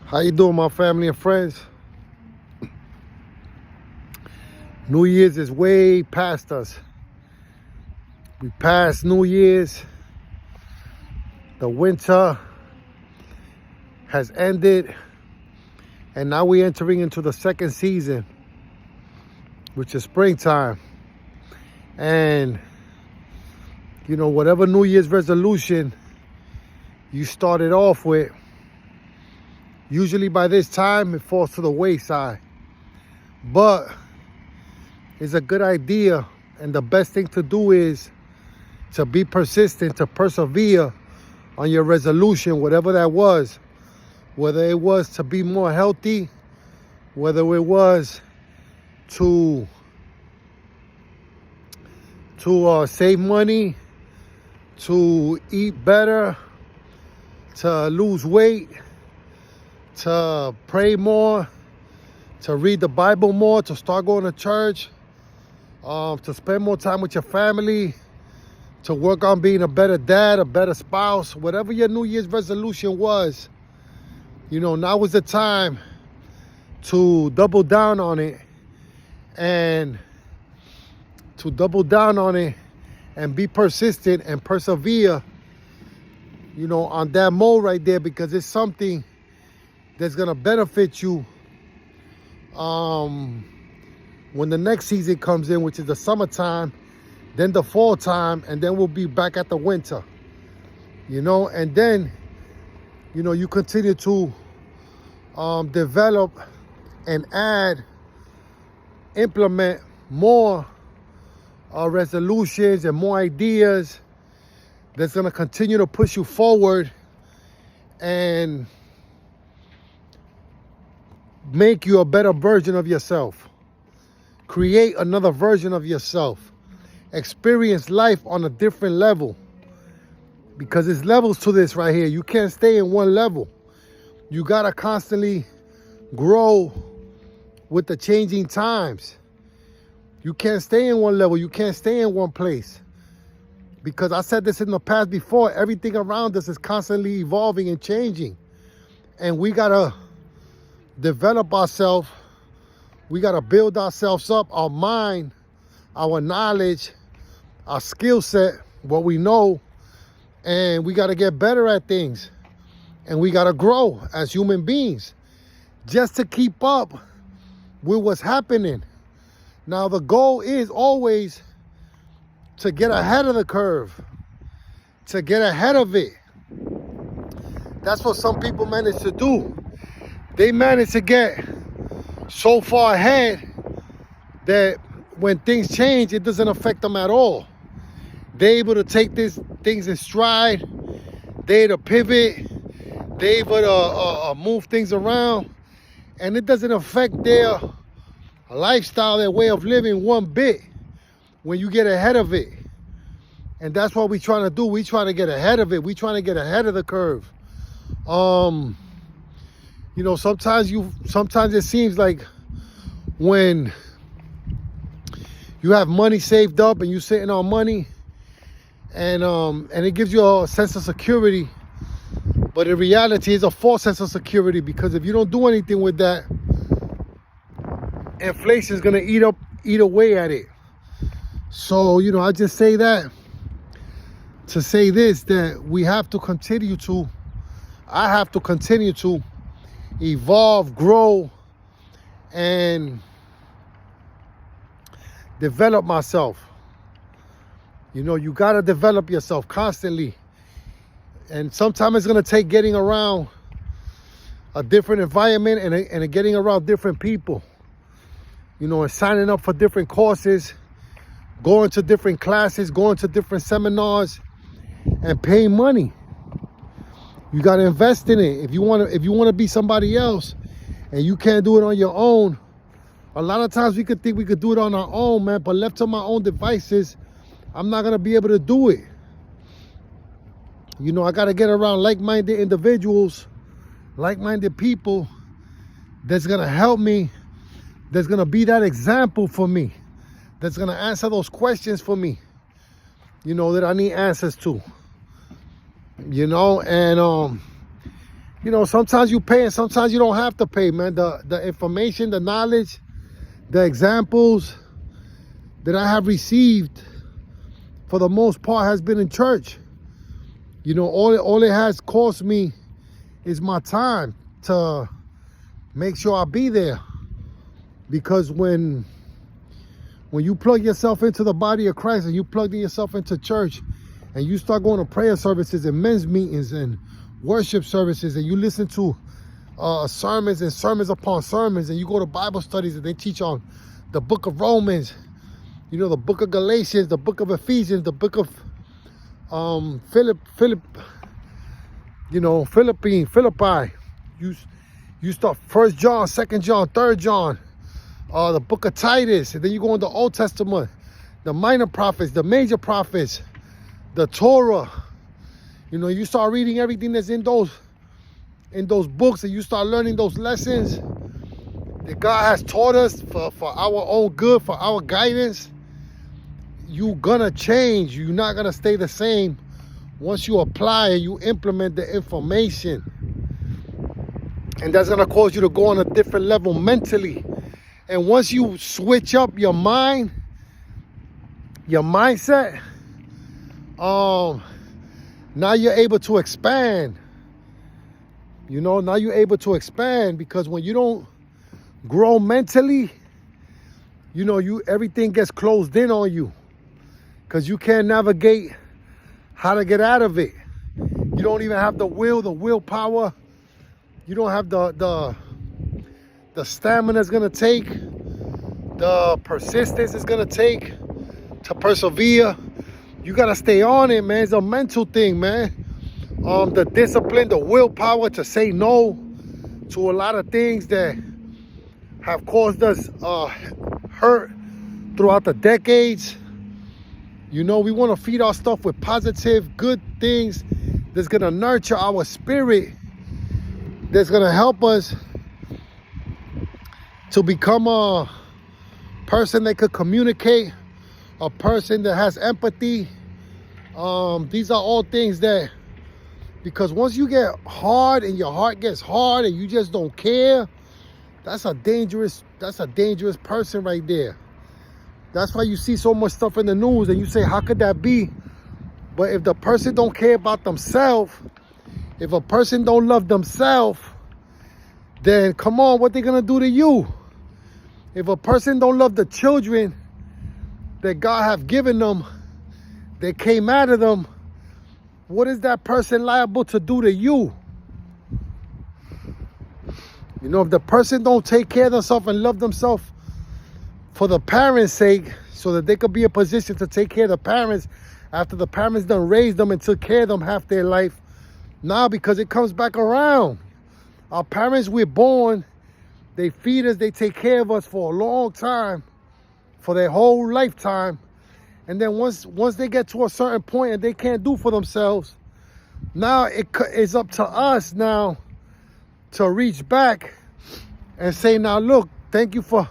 How you doing, my family and friends? New Year's is way past us. We passed New Year's. The winter has ended. And now we're entering into the second season, which is springtime. And, you know, whatever New Year's resolution you started off with, usually by this time, it falls to the wayside. But it's a good idea, and the best thing to do is to be persistent, to persevere on your resolution, whatever that was. Whether it was to be more healthy, whether it was to save money, to eat better, to lose weight, to pray more, to read the Bible more, to start going to church, to spend more time with your family, to work on being a better dad, a better spouse, whatever your New Year's resolution was, you know, now is the time to double down on it and be persistent and persevere, you know, on that mode right there, because it's something that's gonna benefit you when the next season comes in, which is the summertime, then the fall time, and then we'll be back at the winter, you know. And then, you know, you continue to develop and implement more resolutions and more ideas that's gonna continue to push you forward and make you a better version of yourself. Create another version of yourself. Experience life on a different level. Because there's levels to this right here. You can't stay in one level. You gotta constantly grow with the changing times. You can't stay in one level. You can't stay in one place. Because I said this in the past before, everything around us is constantly evolving and changing. And we gotta develop ourselves. We gotta build ourselves up, our mind, our knowledge, our skill set, what we know, and we gotta get better at things. And we gotta grow as human beings just to keep up with what's happening. Now the goal is always to get ahead of the curve, to get ahead of it. That's what some people manage to do. They manage to get so far ahead that when things change, it doesn't affect them at all. They're able to take things in stride. They're able to pivot. They're able to move things around. And it doesn't affect their lifestyle, their way of living one bit when you get ahead of it. And that's what we're trying to do. We're trying to get ahead of it. We're trying to get ahead of the curve. You know, sometimes it seems like when you have money saved up and you're sitting on money and it gives you a sense of security, but in reality it's a false sense of security, because if you don't do anything with that, inflation is gonna eat away at it. So, you know, I just say that to say this, that I have to continue to evolve, grow, and develop myself. You know, you gotta develop yourself constantly. And sometimes it's gonna take getting around a different environment and getting around different people. You know, and signing up for different courses, going to different classes, going to different seminars, and paying money. You got to invest in it. If you want to be somebody else and you can't do it on your own, a lot of times we could think we could do it on our own, man, but left to my own devices, I'm not going to be able to do it. You know, I got to get around like-minded individuals, like-minded people that's going to help me, that's going to be that example for me, that's going to answer those questions for me, you know, that I need answers to. You know, and You know, sometimes you pay and sometimes you don't have to pay, man. The information, the knowledge, the examples that I have received, for the most part, has been in church. You know, all it has cost me is my time to make sure I be there. Because when you plug yourself into the body of Christ and you plug yourself into church and you start going to prayer services and men's meetings and worship services, and you listen to sermons and sermons upon sermons, and you go to Bible studies and they teach on the book of Romans, you know, the book of Galatians, the book of Ephesians, the book of Philippi. You start 1 John, 2 John, 3 John, the book of Titus, and then you go in the Old Testament, the minor prophets, the major prophets, the Torah. You know, you start reading everything that's in those books, and you start learning those lessons that God has taught us for our own good, for our guidance. You're gonna change. You're not gonna stay the same once you apply and you implement the information. And that's gonna cause you to go on a different level mentally. And once you switch up your mind, your mindset, now you're able to expand. You know, now you're able to expand, because when you don't grow mentally, you know, everything gets closed in on you, because you can't navigate how to get out of it. You don't even have the willpower. You don't have the stamina it's gonna take, the persistence it's gonna take to persevere. You gotta stay on it, man. It's a mental thing, man. The discipline, the willpower to say no to a lot of things that have caused us hurt throughout the decades. You know, we want to feed our stuff with positive, good things that's gonna nurture our spirit, that's gonna help us to become a person that could communicate, a person that has empathy. These are all things that, because once you get hard and your heart gets hard and you just don't care, that's a dangerous person right there. That's why you see so much stuff in the news and you say, how could that be? But if the person don't care about themselves, if a person don't love themselves, then come on, what they gonna do to you? If a person don't love the children that God have given them, that came out of them, what is that person liable to do to you? You know, if the person don't take care of themselves and love themselves for the parents' sake, so that they could be in a position to take care of the parents after the parents done raised them and took care of them half their life. Now, because it comes back around. Our parents, we're born, they feed us, they take care of us for a long time, for their whole lifetime. And then once they get to a certain point and they can't do for themselves, now it's up to us now to reach back and say, now look, thank you for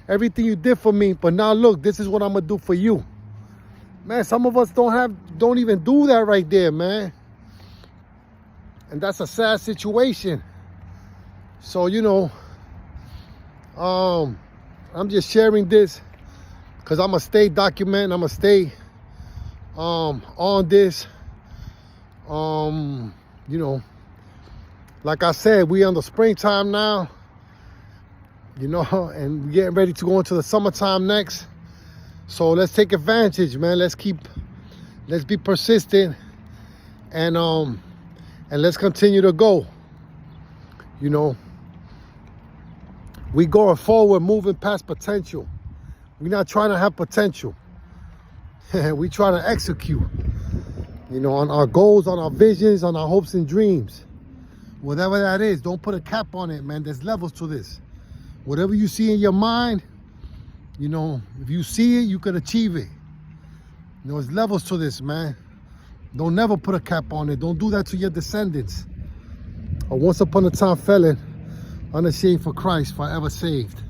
everything you did for me, but now look, this is what I'm gonna do for you. Man, some of us don't even do that right there, man. And that's a sad situation. So, you know, I'm just sharing this because I'm gonna stay documenting, I'm gonna stay on this. You know, like I said, we in the springtime now, you know, and we're getting ready to go into the summertime next. So let's take advantage, man. Let's be persistent, and let's continue to go. You know, we going forward, moving past potential. We're not trying to have potential. We trying to execute, you know, on our goals, on our visions, on our hopes and dreams. Whatever that is, don't put a cap on it, man. There's levels to this. Whatever you see in your mind, you know, if you see it, you can achieve it. You know, there's levels to this, man. Don't never put a cap on it. Don't do that to your descendants. A once upon a time felon, unashamed for Christ, forever saved.